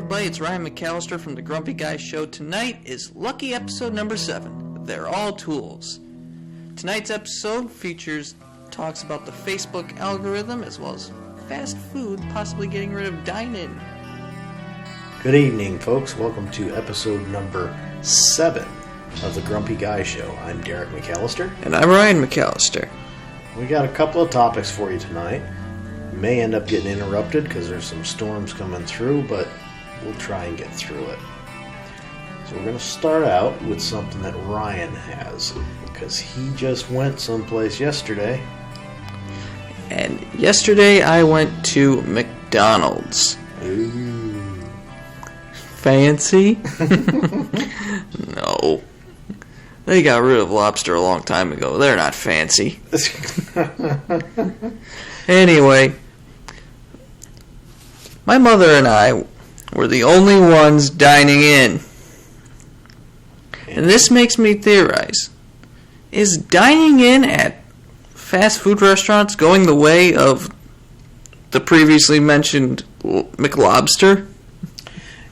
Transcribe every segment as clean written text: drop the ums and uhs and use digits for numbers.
everybody, it's Ryan McAllister from the Grumpy Guy Show. Tonight is lucky episode number 7. They're all tools. Tonight's episode talks about the Facebook algorithm as well as fast food possibly getting rid of dine-in. Good evening, folks. Welcome to episode number 7 of the Grumpy Guy Show. I'm Derek McAllister. And I'm Ryan McAllister. We got a couple of topics for you tonight. May end up getting interrupted because there's some storms coming through, but we'll try and get through it. So we're going to start out with something that Ryan has, because he just went someplace yesterday. And yesterday I went to McDonald's. Ooh. Fancy? No. They got rid of lobster a long time ago. They're not fancy. Anyway, my mother and I were the only ones dining in. And this makes me theorize. Is dining in at fast food restaurants going the way of the previously mentioned McLobster?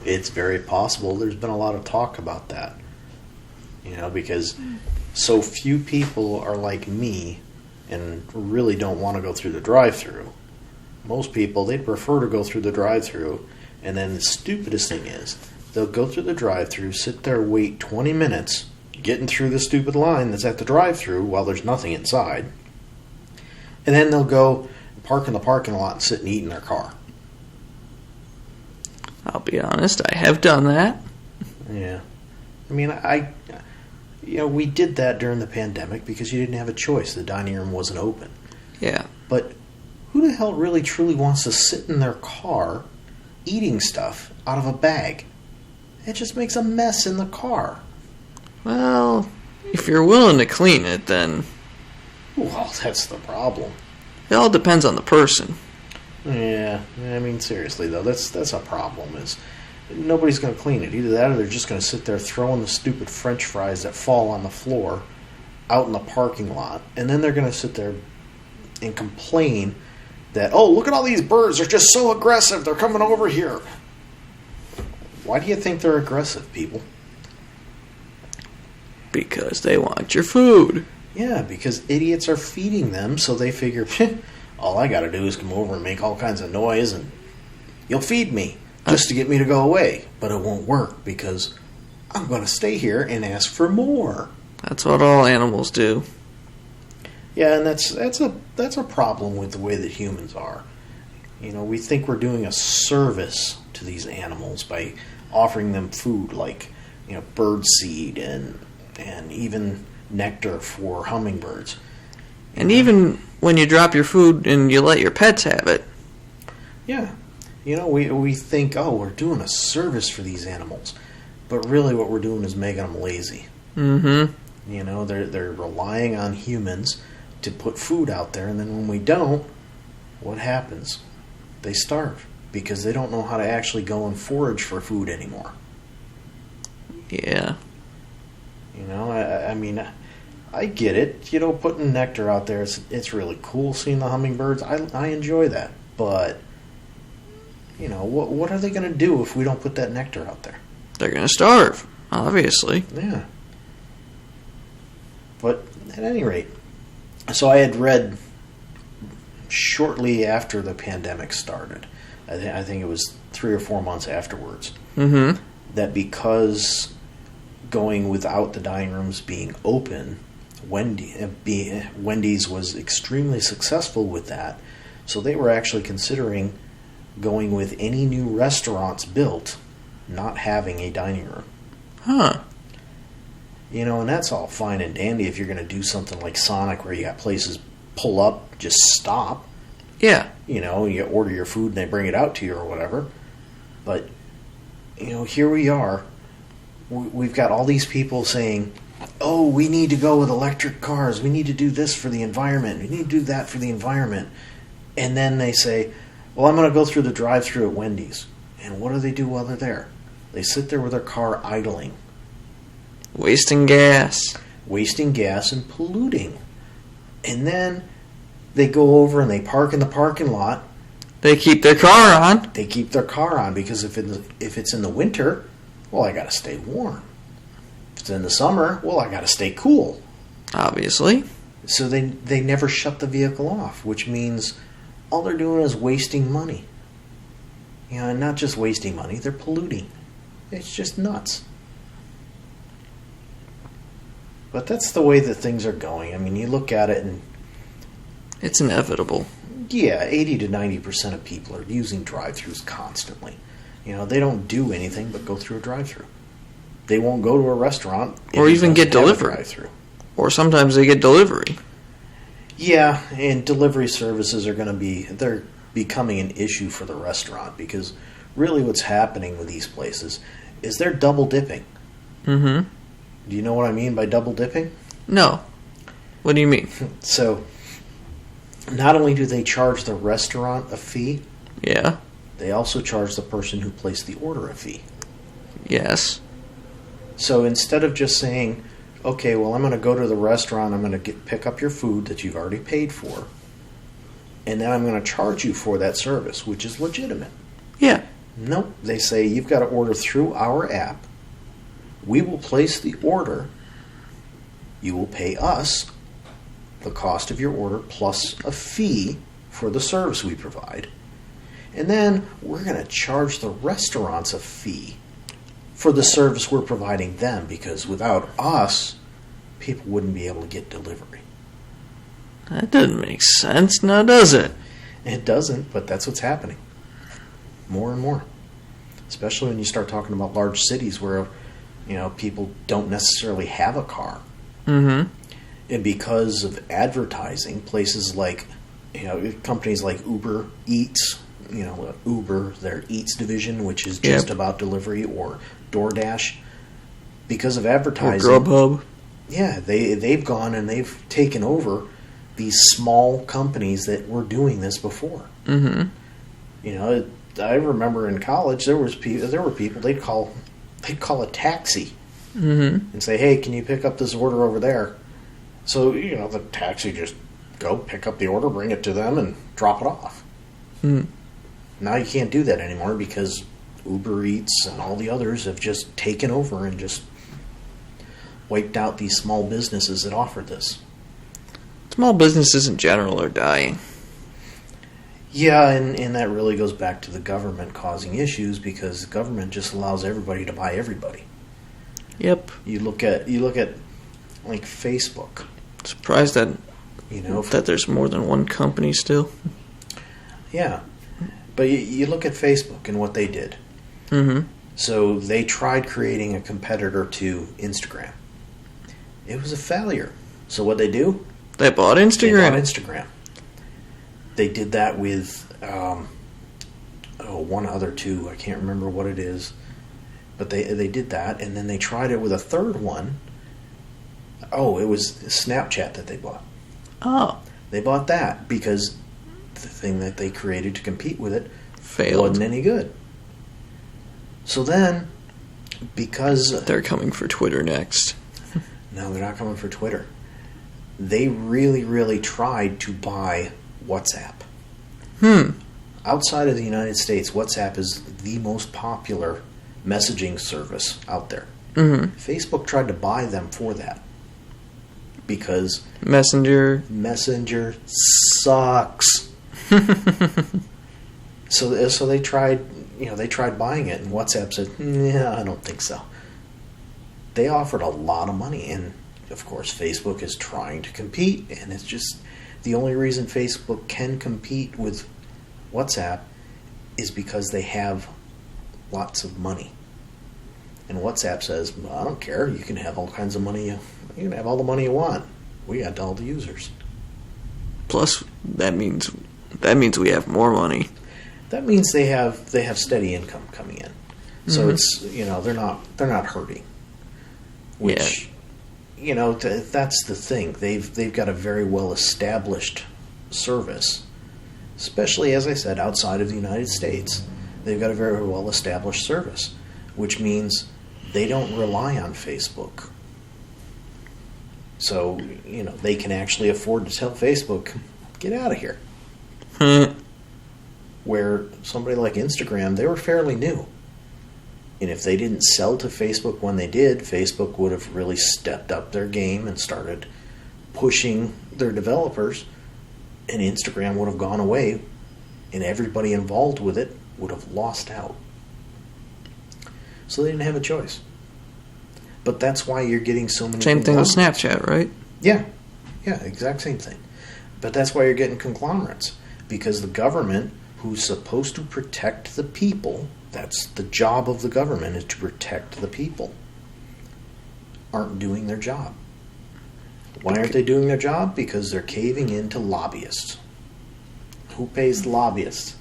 It's very possible. There's been a lot of talk about that. Because so few people are like me and really don't want to go through the drive-thru. Most people, they'd prefer to go through the drive-thru, and then the stupidest thing is, they'll go through the drive-thru, sit there, wait 20 minutes, getting through the stupid line that's at the drive-thru while there's nothing inside, and then they'll go park in the parking lot and sit and eat in their car. I'll be honest, I have done that. Yeah. I mean, we did that during the pandemic because you didn't have a choice. The dining room wasn't open. Yeah. But who the hell really truly wants to sit in their car eating stuff out of a bag? It just makes a mess in the car. Well, if you're willing to clean it, then... Well, that's the problem. It all depends on the person. Yeah, I mean, seriously, though, that's a problem, is nobody's going to clean it. Either that or they're just going to sit there throwing the stupid French fries that fall on the floor out in the parking lot, and then they're going to sit there and complain that, oh, look at all these birds, they're just so aggressive, they're coming over here. Why do you think they're aggressive, people? Because they want your food. Yeah, because idiots are feeding them, so they figure, all I got to do is come over and make all kinds of noise, and you'll feed me just to get me to go away. But it won't work, because I'm going to stay here and ask for more. That's what all animals do. Yeah, and that's a problem with the way that humans are. We think we're doing a service to these animals by offering them food like, bird seed and even nectar for hummingbirds. And even when you drop your food and you let your pets have it. Yeah. We think, oh, we're doing a service for these animals. But really what we're doing is making them lazy. Mm-hmm. They're relying on humans to put food out there, and then when we don't, what happens? They starve because they don't know how to actually go and forage for food anymore. Yeah. I mean, I get it. Putting nectar out there, it's really cool seeing the hummingbirds. I enjoy that. But, what are they going to do if we don't put that nectar out there? They're going to starve, obviously. Yeah. But, at any rate, so I had read shortly after the pandemic started, I think it was 3 or 4 months afterwards, that because going without the dining rooms being open, Wendy's was extremely successful with that. So they were actually considering going with any new restaurants built, not having a dining room. Huh. And that's all fine and dandy if you're going to do something like Sonic where you got places pull up, just stop. Yeah. You order your food and they bring it out to you or whatever. But, here we are. We've got all these people saying, oh, we need to go with electric cars. We need to do this for the environment. We need to do that for the environment. And then they say, well, I'm going to go through the drive-thru at Wendy's. And what do they do while they're there? They sit there with their car idling. Wasting gas. Wasting gas and polluting. And then they go over and they park in the parking lot They keep their car on. They keep their car on because if it's in the winter, well, I got to stay warm. If it's in the summer, well, I got to stay cool. Obviously. So they never shut the vehicle off, which means all they're doing is wasting money. You know, and not just wasting money, they're polluting. It's just nuts. But that's the way that things are going. I mean, you look at it and... It's inevitable. Yeah, 80 to 90% of people are using drive-thrus constantly. You know, they don't do anything but go through a drive-thru. They won't go to a restaurant. Or even get delivery. Drive-thru. Or sometimes they get delivery. Yeah, and delivery services are going to be... They're becoming an issue for the restaurant because really what's happening with these places is they're double dipping. Mm-hmm. Do you know what I mean by double dipping? No. What do you mean? So, not only do they charge the restaurant a fee, Yeah. they also charge the person who placed the order a fee. Yes. So instead of just saying, okay, well, I'm going to go to the restaurant, I'm going to pick up your food that you've already paid for, and then I'm going to charge you for that service, which is legitimate. Yeah. Nope. They say you've got to order through our app. We will place the order. You will pay us the cost of your order plus a fee for the service we provide. And then we're going to charge the restaurants a fee for the service we're providing them because without us, people wouldn't be able to get delivery. That doesn't make sense, now does it? It doesn't, but that's what's happening. More and more. Especially when you start talking about large cities where, you know, people don't necessarily have a car. Mm-hmm. And because of advertising, places like, you know, companies like Uber Eats, you know, Uber, their Eats division, which is just about delivery, or DoorDash, because of advertising. Or Grubhub. Yeah, they've gone and they've taken over these small companies that were doing this before. Mm-hmm. You know, I remember in college there were people they'd call a taxi and say, "Hey, can you pick up this order over there?" So you know, the taxi just go pick up the order, bring it to them, and drop it off. Mm. Now you can't do that anymore because Uber Eats and all the others have just taken over and just wiped out these small businesses that offered this. Small businesses in general are dying. Yeah, and that really goes back to the government causing issues because the government just allows everybody to buy everybody. Yep. You look at like Facebook. Surprised that that there's more than one company still. Yeah, but you look at Facebook and what they did. Mm-hmm. So they tried creating a competitor to Instagram. It was a failure. So what they do? They bought Instagram. Instagram. They did that with one other too. I can't remember what it is, but they did that, and then they tried it with a third one. Oh, it was Snapchat that they bought. Oh, they bought that because the thing that they created to compete with it failed. Wasn't any good. So then, because they're coming for Twitter next. No, they're not coming for Twitter. They really, really tried to buy WhatsApp. Outside of the United States, WhatsApp is the most popular messaging service out there. Mm-hmm. Facebook tried to buy them for that because Messenger sucks. So they tried, they tried buying it, and WhatsApp said, "Yeah, I don't think so." They offered a lot of money, and of course, Facebook is trying to compete, and it's just the only reason Facebook can compete with WhatsApp is because they have lots of money. And WhatsApp says, well, I don't care. You can have all kinds of money. You can have all the money you want. We got all the users. Plus, that means we have more money. That means they have steady income coming in. So it's they're not hurting. Which that's the thing. They've got a very well established service, especially as I said outside of the United States. They've got a very well established service, which means they don't rely on Facebook. So, they can actually afford to tell Facebook, get out of here. Where somebody like Instagram, they were fairly new. And if they didn't sell to Facebook when they did, Facebook would have really stepped up their game and started pushing their developers, and Instagram would have gone away, and everybody involved with it would have lost out. So they didn't have a choice. But that's why you're getting so many Same thing with Snapchat, right? Yeah, exact same thing. But that's why you're getting conglomerates. Because the government, who's supposed to protect the people, that's the job of the government, is to protect the people, aren't doing their job. Why aren't they doing their job? Because they're caving in to lobbyists. Who pays the lobbyists?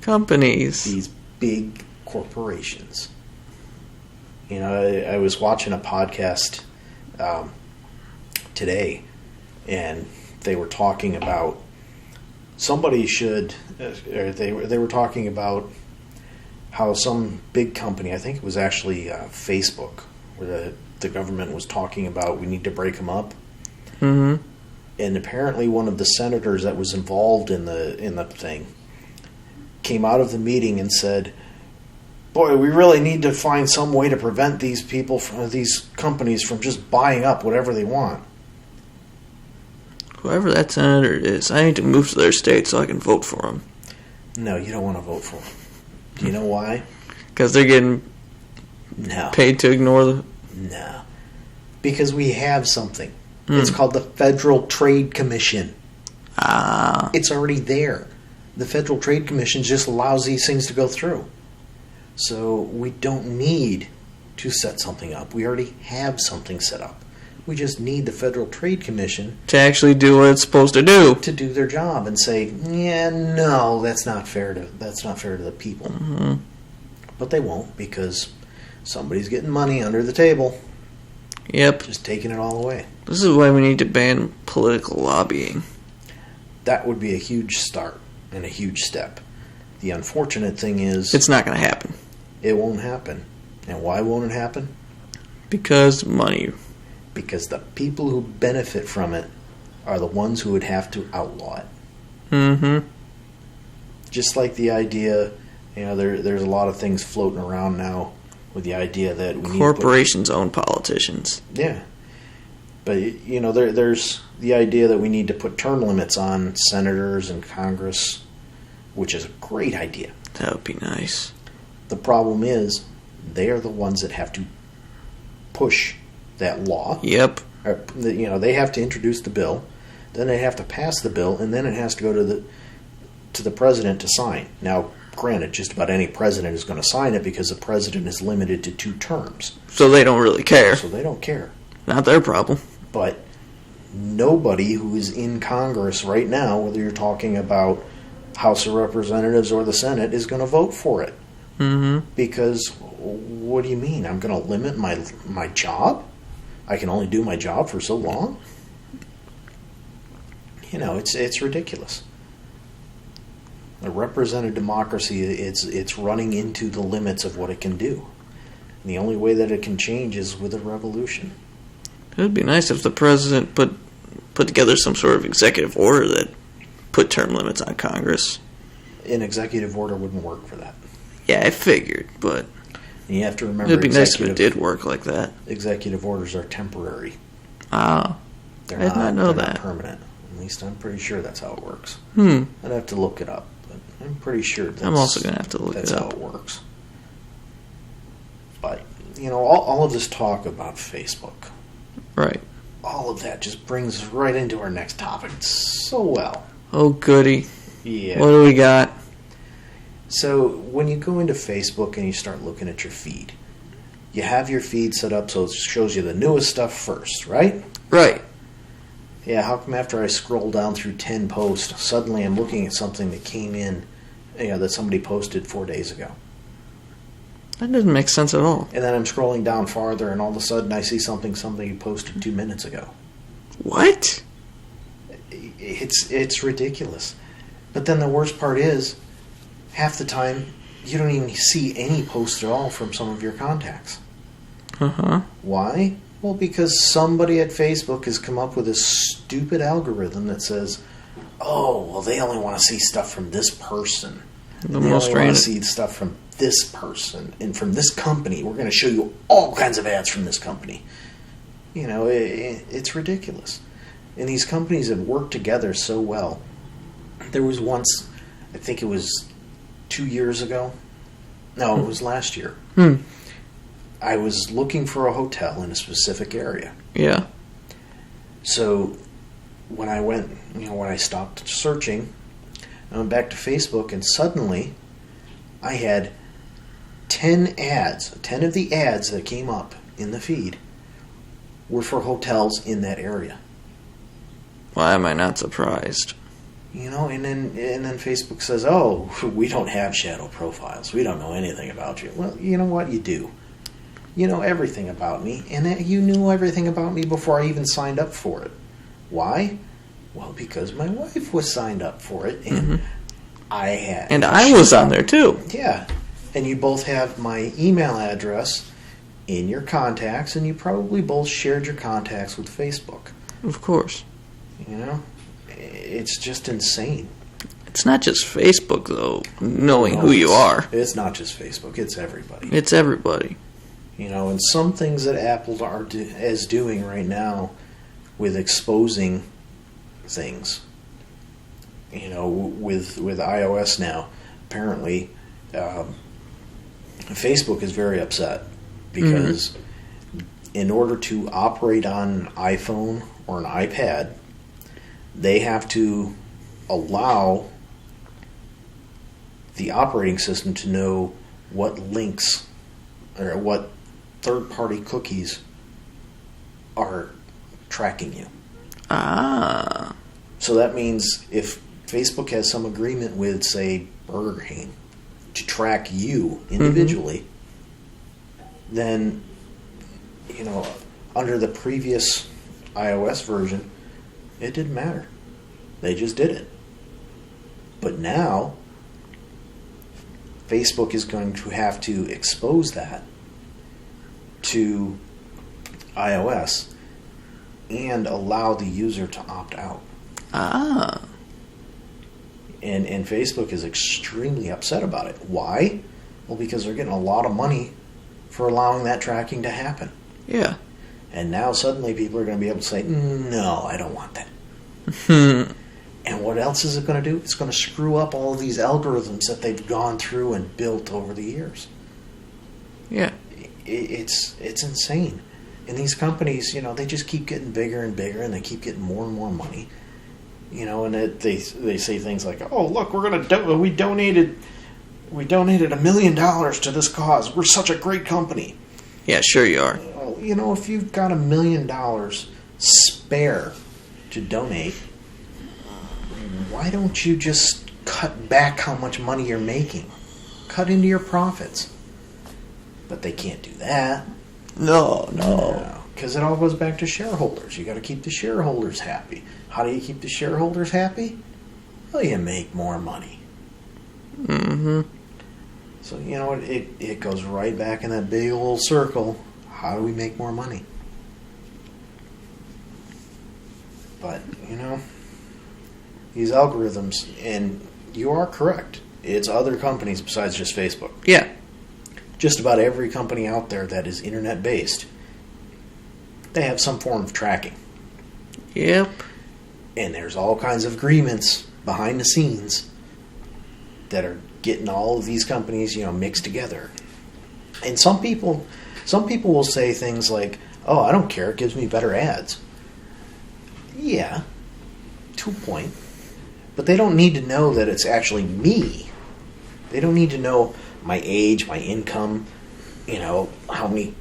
Companies. These big corporations. You know, I was watching a podcast today, and they were talking about somebody should, or they were talking about how some big company, I think it was actually Facebook, where the government was talking about we need to break them up. Mm-hmm. And apparently one of the senators that was involved in the thing came out of the meeting and said, boy, we really need to find some way to prevent these people, from these companies, from just buying up whatever they want. Whoever that senator is, I need to move to their state so I can vote for them. No, you don't want to vote for them. Do you know why? Because they're getting paid to ignore the... No. Because we have something. It's called the Federal Trade Commission. Ah. It's already there. The Federal Trade Commission just allows these things to go through. So we don't need to set something up. We already have something set up. We just need the Federal Trade Commission to actually do what it's supposed to do. To do their job and say, yeah, no, that's not fair to the people. Mm-hmm. But they won't, because somebody's getting money under the table. Yep. Just taking it all away. This is why we need to ban political lobbying. That would be a huge start and a huge step. The unfortunate thing is... it's not going to happen. It won't happen. And why won't it happen? Because money. Because the people who benefit from it are the ones who would have to outlaw it. Mm-hmm. Just like the idea, there's a lot of things floating around now with the idea that we corporations own politicians. Yeah. But, there's the idea that we need to put term limits on senators and Congress, which is a great idea. That would be nice. The problem is, they are the ones that have to push that law. Yep. They have to introduce the bill, then they have to pass the bill, and then it has to go to the president to sign. Now, granted, just about any president is going to sign it because the president is limited to 2 terms. So they don't really care. So they don't care. Not their problem. But nobody who is in Congress right now, whether you're talking about House of Representatives or the Senate, is going to vote for it. Mm-hmm. Because, what do you mean? I'm going to limit my job? I can only do my job for so long? It's ridiculous. A representative democracy, it's running into the limits of what it can do. And the only way that it can change is with a revolution. It would be nice if the president put together some sort of executive order that put term limits on Congress. An executive order wouldn't work for that. Yeah, I figured, but... and you have to remember... it'd be nice if it did work like that. Executive orders are temporary. Ah. I did not know that. They're not permanent. At least I'm pretty sure that's how it works. I'd have to look it up, but I'm pretty sure I'm also going to have to look it up. That's how it works. But, all of this talk about Facebook... right. all of that just brings us right into our next topic so well. Oh, goody. Yeah. What do we got? So, when you go into Facebook and you start looking at your feed, you have your feed set up so it shows you the newest stuff first, right? Right. Yeah, how come after I scroll down through 10 posts, suddenly I'm looking at something that came in, that somebody posted 4 days ago? That doesn't make sense at all. And then I'm scrolling down farther, and all of a sudden I see something somebody posted 2 minutes ago. What? It's ridiculous. But then the worst part is, half the time, you don't even see any posts at all from some of your contacts. Uh-huh. Why? Well, because somebody at Facebook has come up with this stupid algorithm that says, oh, well, they only want to see stuff from this person. The They most only want random. to see stuff from this person and from this company. We're going to show you all kinds of ads from this company. You know, it's ridiculous. And these companies have worked together so well. There was once, I think it was 2 years ago. No, it was last year. I was looking for a hotel in a specific area. Yeah. So when I went, when I stopped searching, I went back to Facebook, and suddenly I had 10 ads. 10 of the ads that came up in the feed were for hotels in that area. Why am I not surprised? And then Facebook says, "Oh, we don't have shadow profiles. We don't know anything about you." Well, you know what? You do. You know everything about me, and you knew everything about me before I even signed up for it. Why? Well, because my wife was signed up for it, and I had. And I was on there too. Yeah, and you both have my email address in your contacts, and you probably both shared your contacts with Facebook. Of course. It's just insane. It's not just Facebook, though, knowing who you are. It's not just Facebook. It's everybody. It's everybody. And some things that Apple is doing right now with exposing things. With iOS now, apparently, Facebook is very upset because in order to operate on an iPhone or an iPad, they have to allow the operating system to know what links or what third-party cookies are tracking you. Ah. So that means if Facebook has some agreement with, say, Burger King to track you individually, then, under the previous iOS version, it didn't matter. They just did it. But now, Facebook is going to have to expose that to iOS and allow the user to opt out. Ah. And Facebook is extremely upset about it. Why? Well, because they're getting a lot of money for allowing that tracking to happen. Yeah. And now suddenly people are going to be able to say, no, I don't want that. And what else is it going to do? It's going to screw up all of these algorithms that they've gone through and built over the years. Yeah. It's insane. And these companies, they just keep getting bigger and bigger, and they keep getting more and more money. And they say things like, "Oh, look, we donated $1 million to this cause. We're such a great company." Yeah, sure you are. Well, if you've got $1 million spare to donate, why don't you just cut back how much money you're making? Cut into your profits. But they can't do that. No. Because it all goes back to shareholders. You got to keep the shareholders happy. How do you keep the shareholders happy? Well, you make more money. So, it goes right back in that big old circle. How do we make more money? But, these algorithms, and you are correct, it's other companies besides just Facebook. Yeah. Just about every company out there that is internet-based, they have some form of tracking. Yep. And there's all kinds of agreements behind the scenes that are getting all of these companies, mixed together. And some people will say things like, "Oh, I don't care, it gives me better ads." Yeah, to a point. But they don't need to know that it's actually me. They don't need to know my age, my income, how many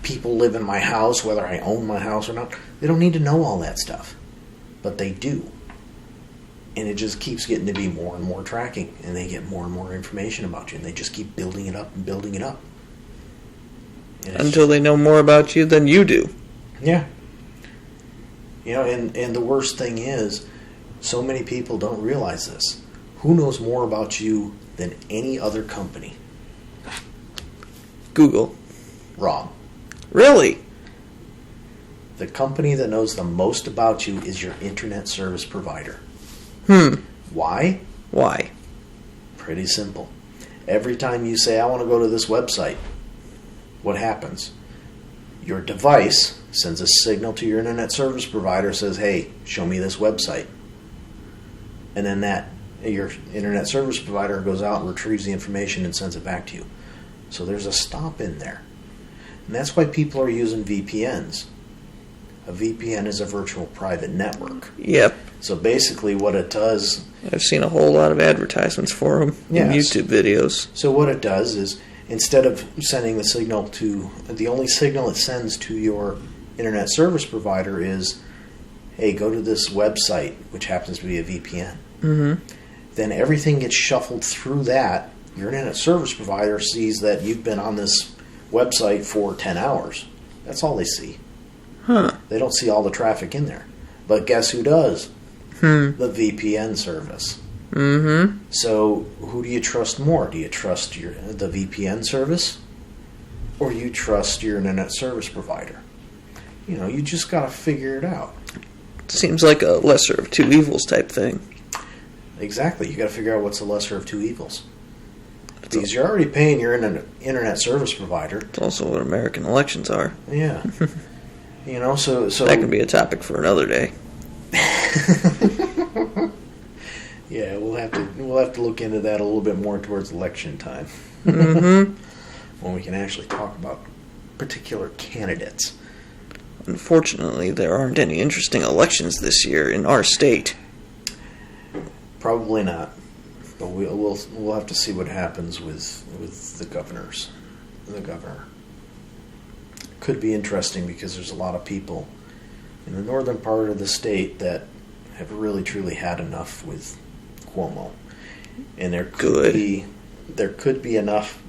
people live in my house, whether I own my house or not. They don't need to know all that stuff. But they do. And it just keeps getting to be more and more tracking. And they get more and more information about you. And they just keep building it up and building it up. Until they know more about you than you do. Yeah. And the worst thing is, so many people don't realize this. Who knows more about you than any other company? Google. Wrong. Really? The company that knows the most about you is your internet service provider. Why? Why? Pretty simple. Every time you say, I want to go to this website, what happens? Your device sends a signal to your internet service provider, says, hey, show me this website. And then your internet service provider goes out and retrieves the information and sends it back to you. So there's a stop in there. And that's why people are using VPNs. A VPN is a virtual private network. Yep. So basically what it does... I've seen a whole lot of advertisements for them in YouTube videos. So what it does is, instead of sending the signal to... The only signal it sends to your internet service provider is, hey, go to this website, which happens to be a VPN. Mm-hmm. Then everything gets shuffled through that. Your internet service provider sees that you've been on this website for 10 hours. That's all they see. Huh. They don't see all the traffic in there. But guess who does? The VPN service. Mm-hmm. So who do you trust more? Do you trust the VPN service? Or you trust your internet service provider? You just got to figure it out. Seems like a lesser of two evils type thing. Exactly. You got to figure out what's the lesser of two evils. Because you're already paying your internet service provider. It's also what American elections are. Yeah. So that could be a topic for another day. Yeah, we'll have to look into that a little bit more towards election time. Mm-hmm. When we can actually talk about particular candidates. Unfortunately, there aren't any interesting elections this year in our state. Probably not. But we'll have to see what happens with the governors. The governor. Could be interesting because there's a lot of people in the northern part of the state that have really truly had enough with Cuomo. And there could be enough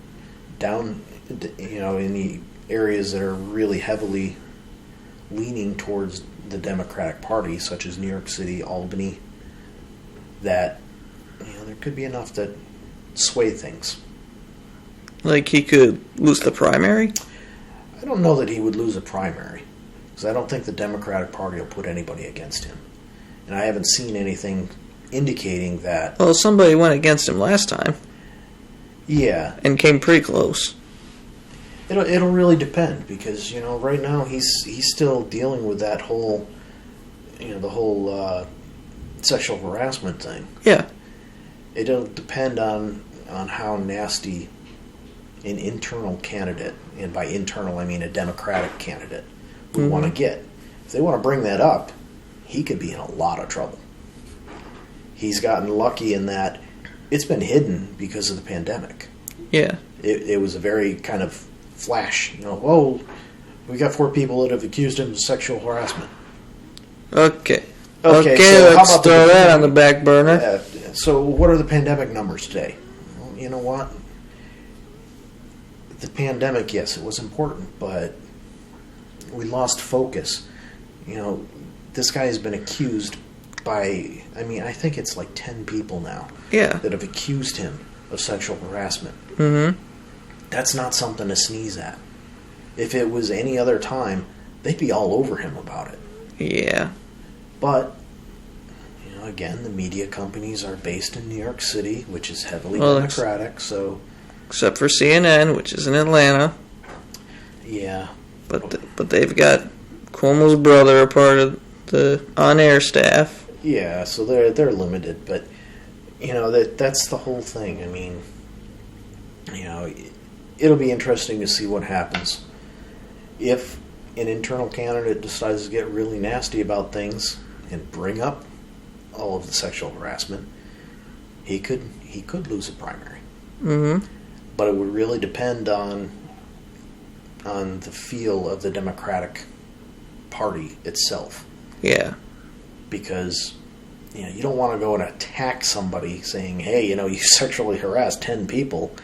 down in the areas that are really heavily leaning towards the Democratic Party, such as New York City, Albany, that there could be enough that sway things. Like he could lose the primary? I don't know that he would lose a primary, because I don't think the Democratic Party will put anybody against him. And I haven't seen anything indicating that... Well, somebody went against him last time. Yeah. And came pretty close. It'll really depend, because, right now he's still dealing with that whole, the whole sexual harassment thing. Yeah. It'll depend on how nasty an internal candidate, and by internal I mean a Democratic candidate, would want to get. If they want to bring that up, he could be in a lot of trouble. He's gotten lucky in that it's been hidden because of the pandemic. Yeah. It was a very kind of flash, whoa, we got 4 people that have accused him of sexual harassment. Okay, so let's throw that on the back burner. So what are the pandemic numbers today? Well, you know what? The pandemic, yes, it was important, but we lost focus. This guy has been accused by, I think it's like 10 people now that have accused him of sexual harassment. Mm-hmm. That's not something to sneeze at. If it was any other time, they'd be all over him about it. Yeah. But, again, the media companies are based in New York City, which is heavily Democratic, so... Except for CNN, which is in Atlanta. Yeah. But they've got Cuomo's brother a part of the on-air staff. Yeah, so they're limited, but that's the whole thing. It'll be interesting to see what happens if an internal candidate decides to get really nasty about things and bring up all of the sexual harassment. He could lose a primary. Mm-hmm. But it would really depend on the feel of the Democratic Party itself. Yeah. Because you don't want to go and attack somebody saying, hey, you sexually harassed 10 people,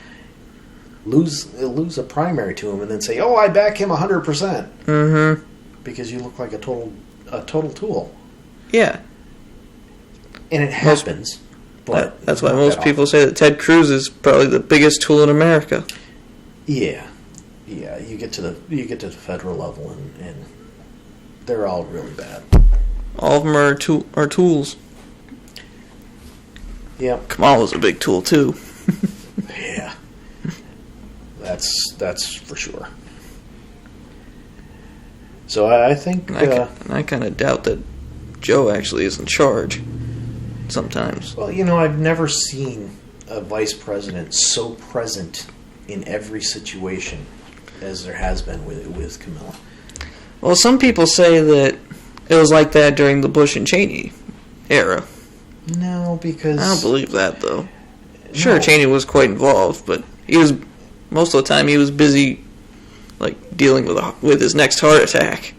lose a primary to him, and then say, oh, I back him 100%. Mm-hmm. Because you look like a total tool. Yeah. And it happens. But that's why most people say that Ted Cruz is probably the biggest tool in America. Yeah. You get to the federal level, and they're all really bad. All of them are tools. Yep. Kamala's a big tool, too. Yeah. That's for sure. So I think... I kind of doubt that Joe actually is in charge sometimes. Well, I've never seen a vice president so present in every situation as there has been with Camilla. Well, some people say that it was like that during the Bush and Cheney era. No, because... I don't believe that, though. Sure, No. Cheney was quite involved, but most of the time he was busy, dealing with his next heart attack.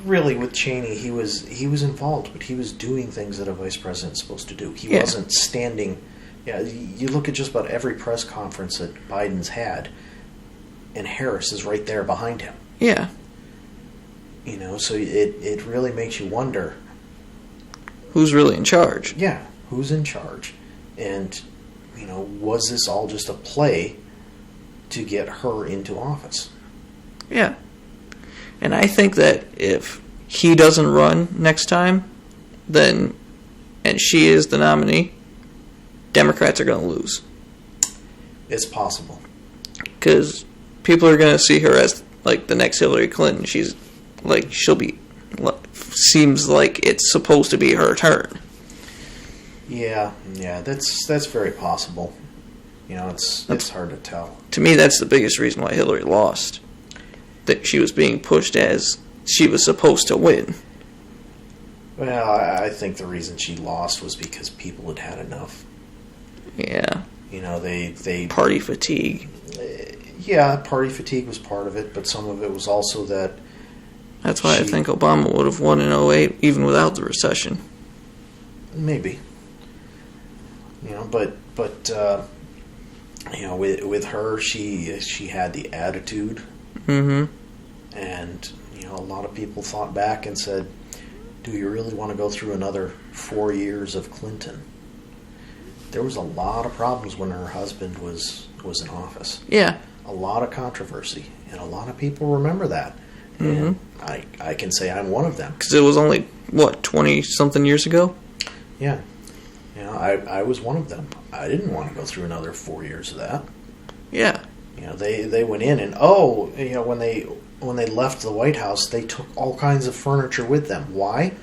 Really, with Cheney, he was involved, but he was doing things that a vice president's supposed to do. He Yeah. wasn't standing... Yeah, you look at just about every press conference that Biden's had, and Harris is right there behind him. Yeah. So it really makes you wonder, Who's really in charge? yeah, who's in charge? And, was this all just a play to get her into office? Yeah. And I think that if he doesn't run next time, and she is the nominee, Democrats are going to lose. It's possible. Because people are going to see her as, the next Hillary Clinton. Seems like it's supposed to be her turn. Yeah, that's very possible. It's hard to tell. To me, that's the biggest reason why Hillary lost. That she was being pushed as she was supposed to win. Well, I think the reason she lost was because people had had enough. Yeah. They Party fatigue. Yeah, party fatigue was part of it, but some of it was also that... That's why I think Obama would have won in 2008, even without the recession. Maybe. But with her, she had the attitude. Mm-hmm. And, a lot of people thought back and said, do you really want to go through another 4 years of Clinton? There was a lot of problems when her husband was in office. Yeah. A lot of controversy, and a lot of people remember that. Mm-hmm. And I can say I'm one of them. Because it was only, 20-something years ago? Yeah. I was one of them. I didn't want to go through another 4 years of that. Yeah. They went in and, when they left the White House, they took all kinds of furniture with them. Why?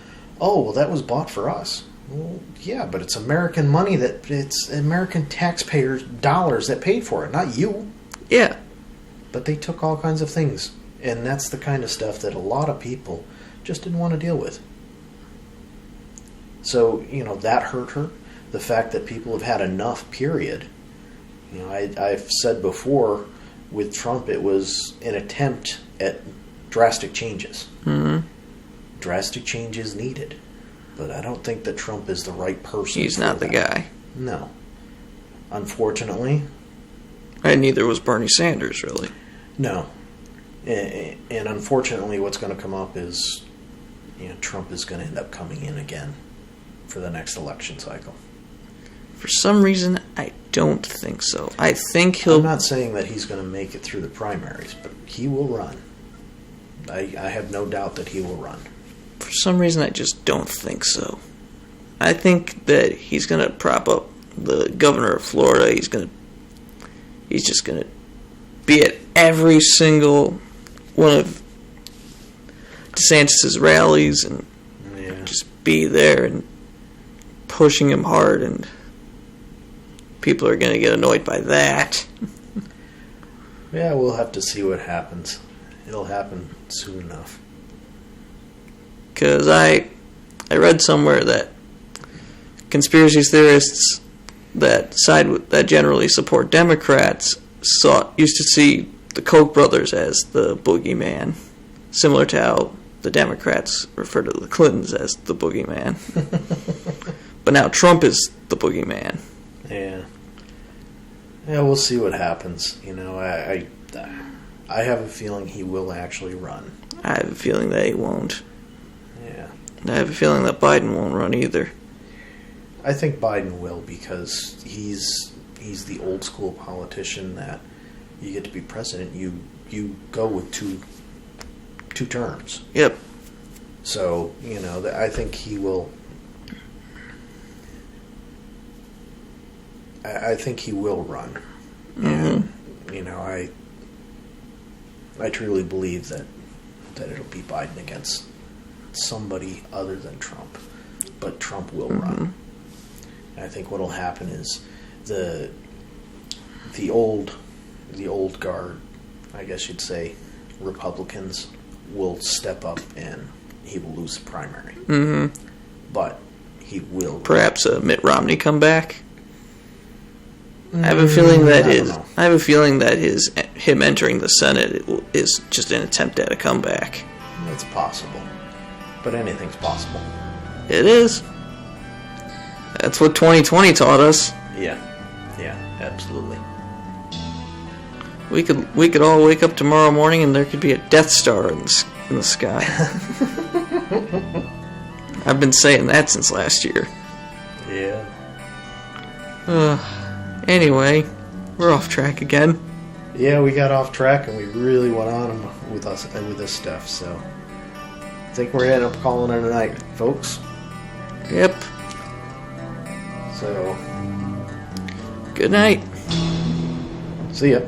Oh, well, that was bought for us. Well, yeah, but it's American money it's American taxpayers' dollars that paid for it, not you. Yeah. But they took all kinds of things. And that's the kind of stuff that a lot of people just didn't want to deal with. So, that hurt her. The fact that people have had enough, period. I've said before, with Trump, it was an attempt at drastic changes. Mm-hmm. Drastic changes needed. But I don't think that Trump is the right person. He's not the guy. No. Unfortunately. And neither was Bernie Sanders, really. No. And unfortunately, what's going to come up is, Trump is going to end up coming in again for the next election cycle. For some reason, I don't think so. I think he'll... I'm not saying that he's going to make it through the primaries, but he will run. I have no doubt that he will run. For some reason, I just don't think so. I think that he's going to prop up the governor of Florida. He's just going to be at every single one of DeSantis' rallies and just be there and pushing him hard, and people are going to get annoyed by that. Yeah, we'll have to see what happens. It'll happen soon enough. Because I read somewhere that conspiracy theorists that generally support Democrats used to see the Koch brothers as the boogeyman, similar to how the Democrats refer to the Clintons as the boogeyman. But now Trump is the boogeyman. Yeah. Yeah, we'll see what happens. I have a feeling he will actually run. I have a feeling that he won't. Yeah. I have a feeling that Biden won't run either. I think Biden will, because he's the old school politician that you get to be president, you go with two terms. Yep. So, I think he will I think he will run. Mm-hmm. And, I truly believe that it'll be Biden against somebody other than Trump. But Trump will run. And I think what'll happen is the old guard, I guess you'd say, Republicans will step up and he will lose the primary. Mm-hmm. But he will. Perhaps Mitt Romney come back. I have a feeling that him entering the Senate is just an attempt at a comeback. It's possible, but anything's possible. It is. That's what 2020 taught us. Yeah, absolutely. We could all wake up tomorrow morning and there could be a Death Star in the sky. I've been saying that since last year. Yeah. Anyway, we're off track again. Yeah, we got off track and we really went on with this stuff. So I think we're ending up calling it a night, folks. Yep. So good night. See ya.